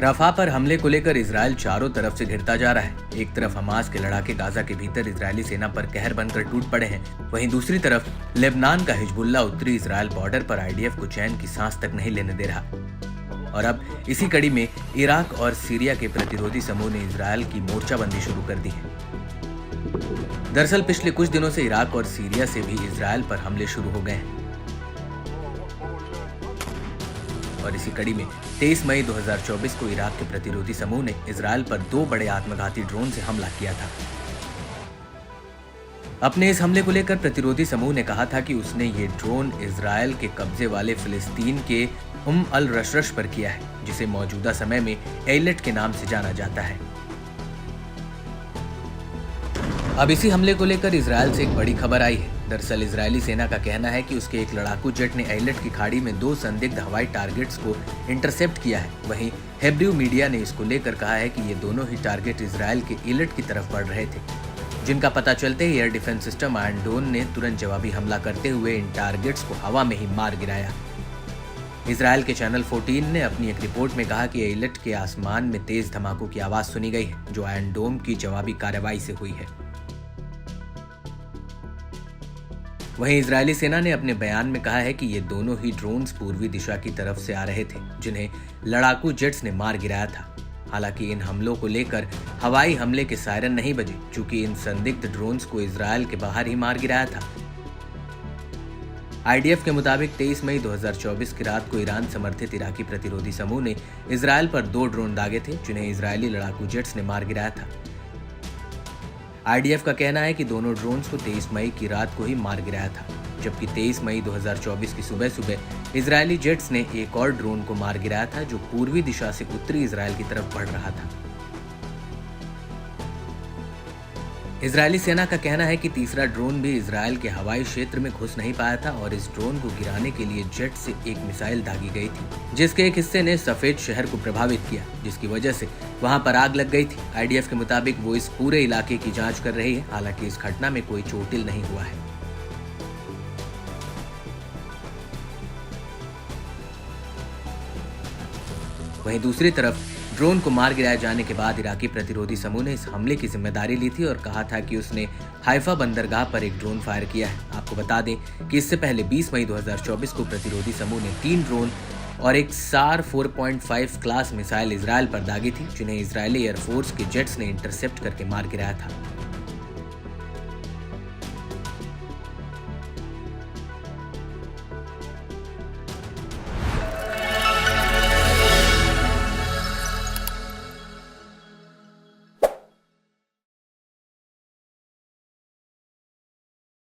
रफा पर हमले को लेकर इजराइल चारों तरफ से घिरता जा रहा है। एक तरफ हमास के लड़ाके गाजा के भीतर इजरायली सेना पर कहर बनकर टूट पड़े हैं, वहीं दूसरी तरफ लेबनान का हिजबुल्ला उत्तरी इजराइल बॉर्डर पर आईडीएफ को चैन की सांस तक नहीं लेने दे रहा। और अब इसी कड़ी में इराक और सीरिया के प्रतिरोधी समूह ने इजराइल की मोर्चाबंदी शुरू कर दी है। दरअसल पिछले कुछ दिनों से इराक और सीरिया से भी इजराइल पर हमले शुरू हो गए हैं और इसी कड़ी में 23 मई 2024 को इराक के प्रतिरोधी समूह ने इजराइल पर 2 बड़े आत्मघाती ड्रोन से हमला किया था। अपने इस हमले को लेकर प्रतिरोधी समूह ने कहा था कि उसने ये ड्रोन इजराइल के कब्जे वाले फिलिस्तीन के अल रशरश पर किया है, जिसे मौजूदा समय में एयलेट के नाम से जाना जाता है। अब इसी हमले को लेकर इजराइल से एक बड़ी खबर आई है। दरअसल इजरायली सेना का कहना है कि उसके एक लड़ाकू जेट ने एयलेट की खाड़ी में 2 संदिग्ध हवाई टारगेट्स को इंटरसेप्ट किया है। वहीं हेब्रू मीडिया ने इसको लेकर कहा है कि ये दोनों ही टारगेट इजराइल के एयलेट की तरफ बढ़ रहे थे, जिनका पता चलते ही एयर डिफेंस सिस्टम आयरन डोम ने तुरंत जवाबी हमला करते हुए इन टारगेट्स को हवा में ही मार गिराया। इजराइल के चैनल 14 ने अपनी एक रिपोर्ट में कहा कि एयलेट के आसमान में तेज धमाकों की आवाज सुनी गई है, जो आयरन डोम की जवाबी कार्रवाई से हुई है। वहीं इजरायली सेना ने अपने बयान में कहा है कि ये दोनों ही ड्रोन्स पूर्वी दिशा की तरफ से आ रहे थे, जिन्हें लड़ाकू जेट्स ने मार गिराया था। हालांकि इन हमलों को लेकर हवाई हमले के सायरन नहीं बजे, चूंकि इन संदिग्ध ड्रोन्स को इजराइल के बाहर ही मार गिराया था। आईडीएफ के मुताबिक 23 मई 2024 की रात को ईरान समर्थित इराकी प्रतिरोधी समूह ने इजराइल पर 2 ड्रोन दागे थे, जिन्हें इजरायली लड़ाकू जेट्स ने मार गिराया था। आईडीएफ का कहना है कि दोनों ड्रोन्स को 23 मई की रात को ही मार गिराया था, जबकि 23 मई 2024 की सुबह इजरायली जेट्स ने एक और ड्रोन को मार गिराया था, जो पूर्वी दिशा से उत्तरी इजराइल की तरफ बढ़ रहा था। इजरायली सेना का कहना है कि तीसरा ड्रोन भी इजराइल के हवाई क्षेत्र में घुस नहीं पाया था और इस ड्रोन को गिराने के लिए जेट से एक मिसाइल दागी गई थी, जिसके एक हिस्से ने सफेद शहर को प्रभावित किया, जिसकी वजह से वहां पर आग लग गई थी। आईडीएफ के मुताबिक वो इस पूरे इलाके की जांच कर रही है। हालांकि इस घटना में कोई चोटिल नहीं हुआ है। वहीं दूसरी तरफ ड्रोन को मार गिराए जाने के बाद इराकी प्रतिरोधी समूह ने इस हमले की जिम्मेदारी ली थी और कहा था कि उसने हाइफा बंदरगाह पर एक ड्रोन फायर किया है। आपको बता दें कि इससे पहले 20 मई 2024 को प्रतिरोधी समूह ने 3 ड्रोन और एक सार 4.5 क्लास मिसाइल इजराइल पर दागी थी, जिन्हें इजरायली एयरफोर्स के जेट्स ने इंटरसेप्ट करके मार गिराया था।